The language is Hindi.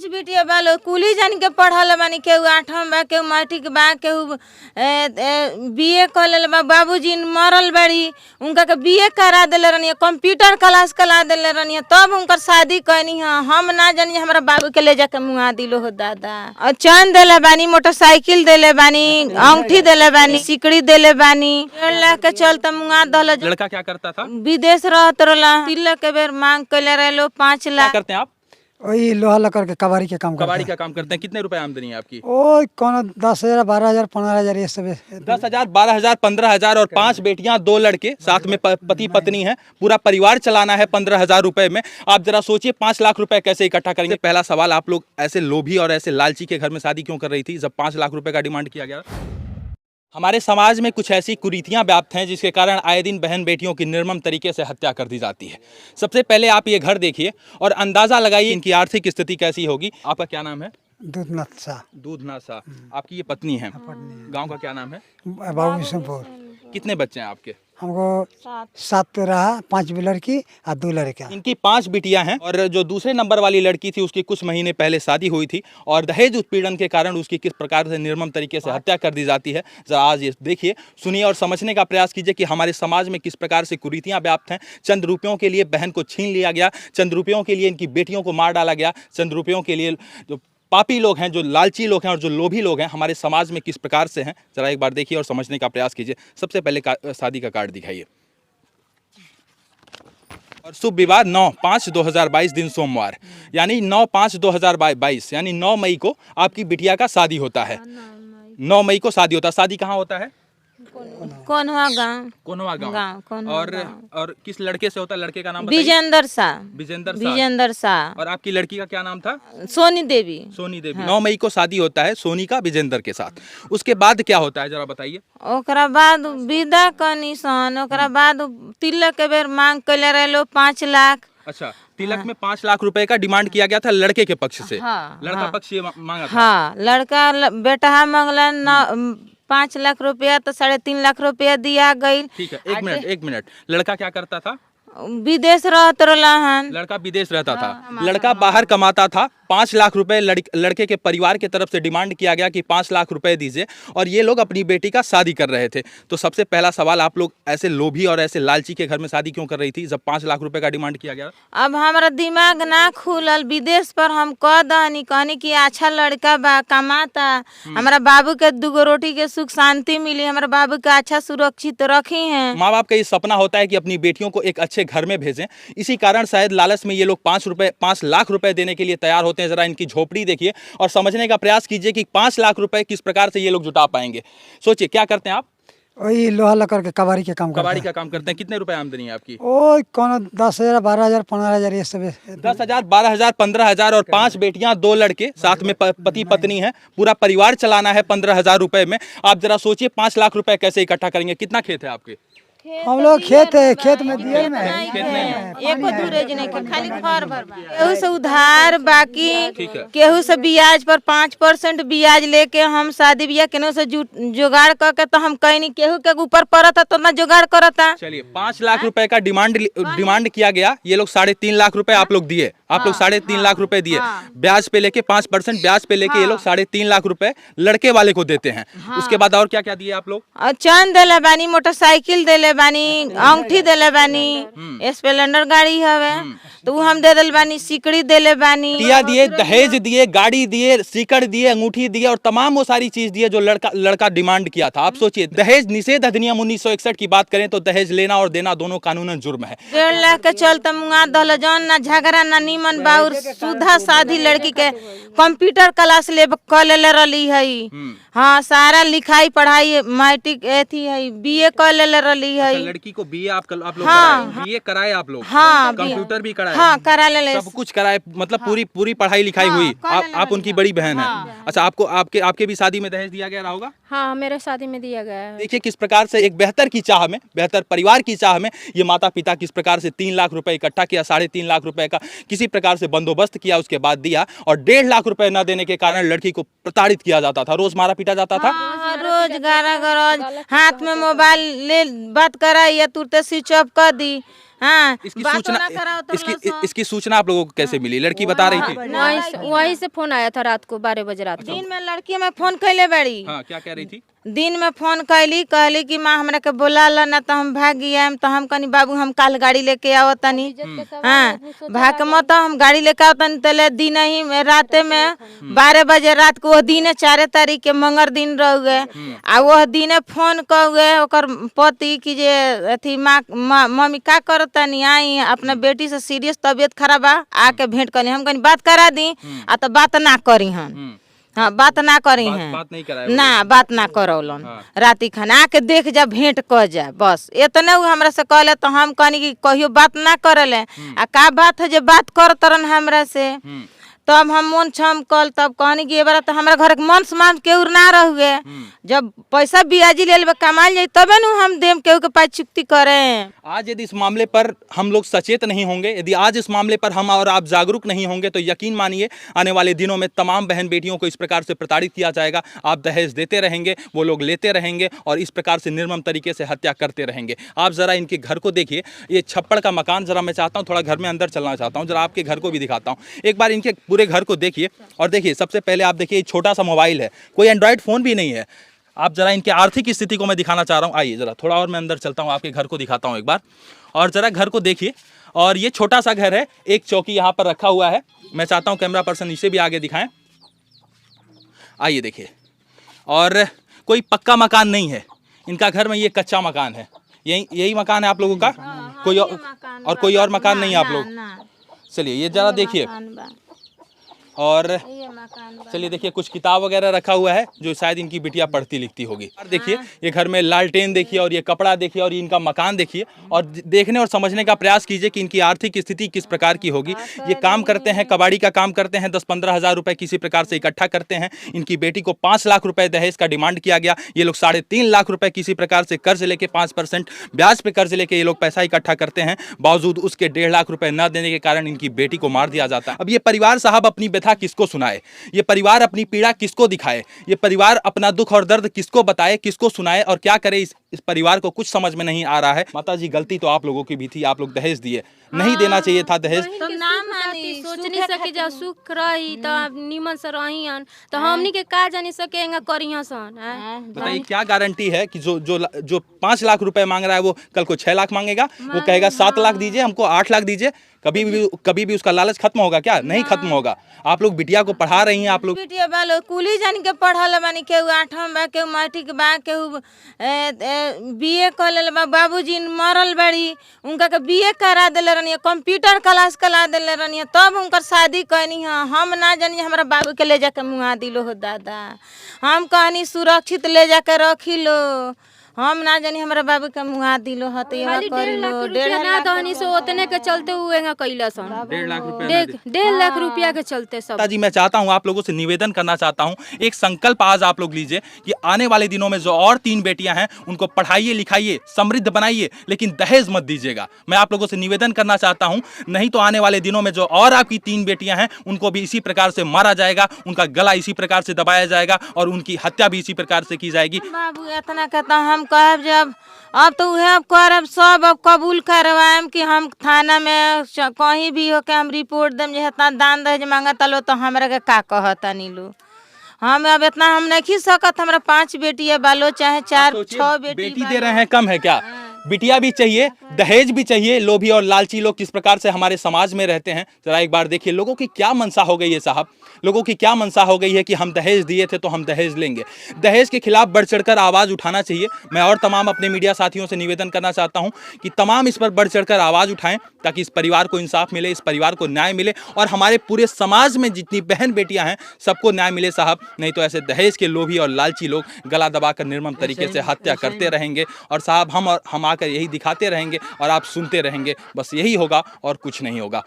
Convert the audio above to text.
5 बिटिया बालो कुली जान के पढ़ल बानी, केहू 8वीं बा, केहू मैट्रिक बा, केहू बीए कर ले बा। बाबूजी मरल बाड़ी, उनका के बीए करा देले रहनी, कंप्यूटर क्लास करा देले रहनी, तब उनकर शादी कहनी है। हम ना जानी हमारा बाबू के ले जाके मुआ दिलो हो दादा। और चैन देले बानी, मोटरसाइकिल देले बानी, अंगूठी देले बानी, सिकड़ी देले बानी। 1.5 लाख के चलते मुआ दल। लड़का क्या करता था? विदेश रहत रहला, तिलक के बेर मांग कैले रहलो 5 लाख। क्या करते हैं आप? वही लोहा लकड़ के कबाड़ी के काम कबाड़ी का काम करते हैं। कितने रुपए आमदनी है आपकी? ओ कौन 10,000 12,000 15,000 ये सब 10,000 12,000 15,000 और 5 बेटियां 2 लड़के साथ में पति पत्नी है। पूरा परिवार चलाना है 15,000 रुपए में। आप जरा सोचिए 5 लाख रुपए कैसे इकट्ठा करेंगे। पहला सवाल, आप लोग ऐसे लोभी और ऐसे लालची के घर में शादी क्यों कर रही थी जब 5 लाख रुपए का डिमांड किया गया? हमारे समाज में कुछ ऐसी कुरीतियां व्याप्त हैं जिसके कारण आए दिन बहन बेटियों की निर्मम तरीके से हत्या कर दी जाती है। सबसे पहले आप ये घर देखिए और अंदाजा लगाइए इनकी आर्थिक स्थिति कैसी होगी। आपका क्या नाम है? दूधनाथ शाह। दूधनाथ शाह। आपकी ये पत्नी है। गांव का क्या नाम है? बाबू बिशनपुर। कितने बच्चे हैं आपके? हमको 7 रहा, 5 लड़की और 2 लड़का। इनकी 5 बिटियां हैं और जो दूसरे नंबर वाली लड़की थी उसकी कुछ महीने पहले शादी हुई थी और दहेज उत्पीड़न के कारण उसकी किस प्रकार से निर्मम तरीके से हत्या कर दी जाती है। जरा आज ये देखिए, सुनिए और समझने का प्रयास कीजिए कि हमारे समाज में किस प्रकार से कुरीतियां व्याप्त हैं। चंद रुपयों के लिए बहन को छीन लिया गया, चंद रुपयों के लिए इनकी बेटियों को मार डाला गया, चंद रुपयों के लिए जो पापी लोग हैं, जो लालची लोग हैं और जो लोभी लोग हैं हमारे समाज में किस प्रकार से हैं, जरा एक बार देखिए और समझने का प्रयास कीजिए। सबसे पहले शादी का कार्ड दिखाइए। और शुभ विवाह 9/5/2022 दिन सोमवार, यानी 9/5/2022 यानी 9 मई को आपकी बिटिया का शादी होता है। 9 मई को शादी होता है। शादी कहाँ होता है? कोनवा गाँव। कोनवा गाँव। और किस लड़के से होता है? लड़के का नाम बताइए। विजेंद्र शाह। विजेंद्र शाह। और आपकी लड़की का क्या नाम था? सोनी देवी। सोनी देवी। 9 मई को शादी होता है सोनी का विजेंद्र के साथ। उसके बाद क्या होता है जरा बताइए। ओकरा बाद विदा कनी सन, ओकरा बाद तिलक के बेर मांग कैले रहलो 5 लाख। अच्छा, तिलक में 5 लाख रुपए का डिमांड किया गया था लड़के के पक्ष से। लड़का पक्ष ये मांगा था। हाँ, लड़का बेटा मांगला 5 लाख रुपया, तो 3.5 लाख रुपया दिया गई। ठीक है, एक मिनट। लड़का क्या करता था? विदेश रहत रहन। लड़का विदेश रहता था। लड़का बाहर कमाता था। 5 लाख रुपए लड़के के परिवार की तरफ से डिमांड किया गया कि 5 लाख रुपए दीजिए और ये लोग अपनी बेटी का शादी कर रहे थे। तो सबसे पहला सवाल, आप लोग ऐसे लोभी और ऐसे लालची के घर में शादी क्यों कर रही थी जब 5 लाख रुपए का डिमांड किया गया? अब हमारा दिमाग ना खुलल, विदेश पर हम कह दहनी, कहनी कि अच्छा लड़का बा, कमाता, हमारा बाबू के 2 रोटी के सुख शांति मिली, हमारे बाबू के अच्छा सुरक्षित रखी हैं। माँ बाप का ये सपना होता है कि अपनी बेटियों को एक अच्छे घर में भेजें। इसी कारण शायद लालच में ये लोग 5 लाख रुपए देने के लिए तैयार होते हैं। जरा इनकी झोपड़ी देखिए और समझने का प्रयास कीजिए कि 5 लाख रुपए किस प्रकार से ये लोग जुटा पाएंगे। सोचिए, क्या करते हैं आप? वही लोहा लकड़ के कबाड़ी के काम कबाड़ी का काम करते हैं। कितने रुपए आमदनी है आपकी? ओ कौन 10,000 12,000 15,000 ये सब 10,000 12,000 15,000 और 5 बेटियां 2 लड़के साथ में पति पत्नी है। पूरा परिवार चलाना है 15,000 रुपए में। आप जरा सोचिए 5 लाख रुपए कैसे इकट्ठा करेंगे। कितना खेत है आपके? हम लोग खेत में दिए में एको दूरेज नहीं, खाली घर भर बा। केहू से उधार बाकी, केहू से ब्याज पर 5% ब्याज लेके हम शादी ब्याह केहू से जुगाड़ करके, तो हम कहीं नहीं, केहू के ऊपर पड़ता तो ना जुगाड़ करता। चलिए, 5 लाख रुपए का डिमांड किया गया। ये लोग 3.5 लाख रुपए आप लोग दिए। आप लोग 3.5 लाख रुपए दिए। ब्याज पे लेके 5% ब्याज पे लेके ये लोग 3.5 लाख रुपए लड़के वाले को देते हैं। उसके बाद और क्या क्या दिए आप लोग? चैन देले बानी, मोटरसाइकिल देले बानी, अंगूठी देले बानी, स्प्लेंडर गाड़ी हवे तो वो हम दे दिल बानी, सिकड़ी देले बानी, दिया दिए, दहेज दिए, गाड़ी दिए, सिकड़ दिए, अंगूठी दिए और तमाम वो सारी चीज दिए जो लड़का डिमांड किया था। आप सोचिए, दहेज निषेध अधिनियम 1961 की बात करें तो दहेज लेना और देना दोनों कानूनन जुर्म है। 1.5 लाख के चलते मुंगा दल जौन ना झगड़ा ना नीमन बाउर सुधा साधी लड़की के कंप्यूटर क्लास ले कर ले रही है। हाँ, सारा लिखाई पढ़ाई मैट्रिक एथी है, बीए कर ले रही है। लड़की को बीए आप लोग बीए कराए आप लोग? हाँ, कंप्यूटर भी कराए? हाँ, करा ले, सब कुछ कराए, मतलब पूरी पढ़ाई लिखाई हुई। आप उनकी बड़ी बहन है। अच्छा, आपके भी शादी में दहेज दिया गया होगा? हाँ, मेरे शादी में दिया गया है। देखिए किस प्रकार से एक बेहतर की चाह में, बेहतर परिवार की चाह में ये माता पिता किस प्रकार से 3 लाख रुपए इकट्ठा किया, 3.5 लाख रुपए का किसी प्रकार से बंदोबस्त किया, उसके बाद दिया और 1.5 लाख रुपए न देने के कारण लड़की को प्रताड़ित किया जाता था, रोज मारा पीटा जाता था। रोज गारा गरज, हाथ में मोबाइल ले बात करा या तुरते स्विच ऑफ कर दी। हाँ इसकी बात सूचना ना कराओ तो इसकी सूचना आप लोगों को कैसे मिली? लड़की बता रही थी। वहीं से फोन आया था रात को 12 बजे रात को। दिन में लड़की में फोन कैले बड़ी, हाँ, क्या कह रही थी? दिन में फोन कैली, कहली कि माँ हमरा के बोला ला ना तो हम भाग गए। तो हम कहनी बाबू हम कल गाड़ी लेके आओ तनी। हाँ भाग मत, हम गाड़ी लेके आओ तनी। तले दिन ही में राते में 12 बजे रात को, वो दिन 4 तारीख के मंगर दिन रह गए। आ वह दिन फोन कहुए ओकर पति कि जे अथी माँ मम्मी का करो तनी, आई अपना बेटी से सीरियस तबीयत खराब बा, आके भेंट करी। हम कहनी बात करा दी, आ तो बात ना करी हम। हाँ बात ना करी हैं, बात नहीं कराए ना बात ना करौलन। राती खाना आके देख जा, भेंट कर जा, बस इतने उ हमरा से कहले। तो हम कहनी कि कहियो बात ना करले, आ का बात है जे बात करतरन हमरा से। तब हम मन छम कल, तब कहनी कि बार तो हमारा घर के मन समान केहू ना रहुए। जब पैसा बियाजी ले लेबे कमाल जाई तबे नु हम देम केहू के पास चुक्ति करें। आज यदि इस मामले पर हम लोग सचेत नहीं होंगे, यदि आज इस मामले पर हम और आप जागरूक नहीं होंगे, तो यकीन मानिए आने वाले दिनों में तमाम बहन बेटियों को इस प्रकार से प्रताड़ित किया जाएगा। आप दहेज देते रहेंगे, वो लोग लेते रहेंगे और इस प्रकार से निर्मम तरीके से हत्या करते रहेंगे। आप जरा इनके घर को देखिए, ये छप्पड़ का मकान। जरा मैं चाहता हूँ थोड़ा घर में अंदर चलना चाहता हूँ, जरा आपके घर को भी दिखाता हूँ। एक बार इनके पूरे घर को देखिए और देखिए, सबसे पहले आप देखिए छोटा सा मोबाइल है, कोई एंड्रॉइड फोन भी नहीं है। आप जरा इनके आर्थिक स्थिति को मैं दिखाना चाह रहा हूँ। आइए जरा थोड़ा और मैं अंदर चलता हूँ, आपके घर को दिखाता हूँ एक बार। और जरा घर को देखिए, और ये छोटा सा घर है, एक चौकी यहाँ पर रखा हुआ है। मैं चाहता हूँ कैमरा पर्सन इसे भी आगे दिखाएं। आइए देखिए, और कोई पक्का मकान नहीं है इनका घर में, ये कच्चा मकान है। यही मकान है आप लोगों का? कोई और मकान नहीं है आप लोग? चलिए ये जरा देखिए, और चलिए देखिए कुछ किताब वगैरह रखा हुआ है जो शायद इनकी बिटिया पढ़ती लिखती होगी। और देखिए ये घर में लालटेन देखिए, और ये कपड़ा देखिए, और इनका मकान देखिए, और देखने और समझने का प्रयास कीजिए कि इनकी आर्थिक स्थिति किस प्रकार की होगी। ये काम करते हैं, कबाड़ी का काम करते हैं, 10-15 हज़ार रुपए किसी प्रकार से इकट्ठा करते हैं। इनकी बेटी को 5 लाख रुपए दहेज का डिमांड किया गया। ये लोग 3.5 लाख रुपए किसी प्रकार से कर्ज लेके 5% ब्याज पे कर्ज लेके ये लोग पैसा इकट्ठा करते हैं। बावजूद उसके 1.5 लाख रुपए न देने के कारण इनकी बेटी को मार दिया जाता है। अब ये परिवार साहब अपनी व्यथा किसको सुनाए, ये परिवार अपनी पीड़ा किसको दिखाए, ये परिवार अपना दुख और दर्द किसको बताए, किसको सुनाए, और क्या करे, इस परिवार को कुछ समझ में नहीं आ रहा है। माता जी गलती तो आप लोगों की भी थी, आप लोग दहेज दिए, नहीं देना चाहिए था दहेज। तो सोच नहीं सके जब सुख रही तो निमन से रहियन, तो हमनी के का जानी सकेंगे करियन सन। बताइए क्या गारंटी है कि जो 5 लाख रुपए मांग रहा है वो कल को 6 लाख मांगेगा, वो कहेगा 7 लाख दीजिए हमको, 8 लाख दीजिए। कभी भी उसका लालच खत्म होगा क्या? नहीं खत्म होगा। आप लोग बिटिया को पढ़ा रही हैं, आप लोग बिटिया बालो कुली जान के पढ़ल बानी, केहू 8वीं बा, केहू मैट्रिक बा, केहू बीए कर ले बा। बाबूजी मरल बड़ी, उनका के बीए करा देले रहनी, कंप्यूटर क्लास करा देले रहनी, तब उनकर शादी कहनी है। हम ना जानी हमारा बाबू के ले जाके मुँहा दिलो हो दादा, हम कहनी सुरक्षित ले जाके रखी लो, हम ना जानी हमारा बाबू के मुँहा दिलो हो तो यहाँ कर लो। 1.5 लाख दहनी से उतने के चलते हुए कैला सन, 1.5 लाख रुपए 1.5 लाख रुपया के चलते सब। जी मैं चाहता हूँ आप लोगों से निवेदन करना चाहता हूँ, एक संकल्प आज आप लोग लीजिए कि आने वाले दिनों में जो और 3 बेटियां हैं उनको पढ़ाइए लिखाइए, समृद्ध बनाइए, लेकिन दहेज मत दीजिएगा। मैं आप लोगों से निवेदन करना चाहता हूँ, नहीं तो आने वाले दिनों में जो और आपकी 3 बेटियां हैं उनको भी इसी प्रकार से मारा जाएगा, उनका गला इसी प्रकार से दबाया जाएगा और उनकी हत्या भी इसी प्रकार से की जाएगी। बाबू इतना कहता हम कहब जब अब तो वह करब सब, अब कबूल करवाएम कि हम थाना में कहीं भी हो के हम रिपोर्ट देम जे इतना दान दहेज मांगता लो, तो हमरा के का कहता नीलू। हम अब इतना हम नहीं सकत, हमरा 5 बेटी है बालो, चाहे 4-6 बेटी दे रहे हैं, कम है क्या? बिटिया भी चाहिए, दहेज भी चाहिए। लोभी और लालची लोग किस प्रकार से हमारे समाज में रहते हैं, जरा एक बार देखिए। लोगों की क्या मनसा हो गई है साहब, लोगों की क्या मनसा हो गई है कि हम दहेज दिए थे तो हम दहेज लेंगे। दहेज के खिलाफ बढ़ चढ़कर आवाज़ उठाना चाहिए। मैं और तमाम अपने मीडिया साथियों से निवेदन करना चाहता हूं कि तमाम इस पर बढ़ चढ़कर आवाज़ उठाएं, ताकि इस परिवार को इंसाफ मिले, इस परिवार को न्याय मिले, और हमारे पूरे समाज में जितनी बहन बेटियां हैं सबको न्याय मिले साहब। नहीं तो ऐसे दहेज के लोभी और लालची लोग गला दबाकर निर्मम तरीके से हत्या करते रहेंगे, और साहब हम आकर यही दिखाते रहेंगे और आप सुनते रहेंगे। बस यही होगा और कुछ नहीं होगा।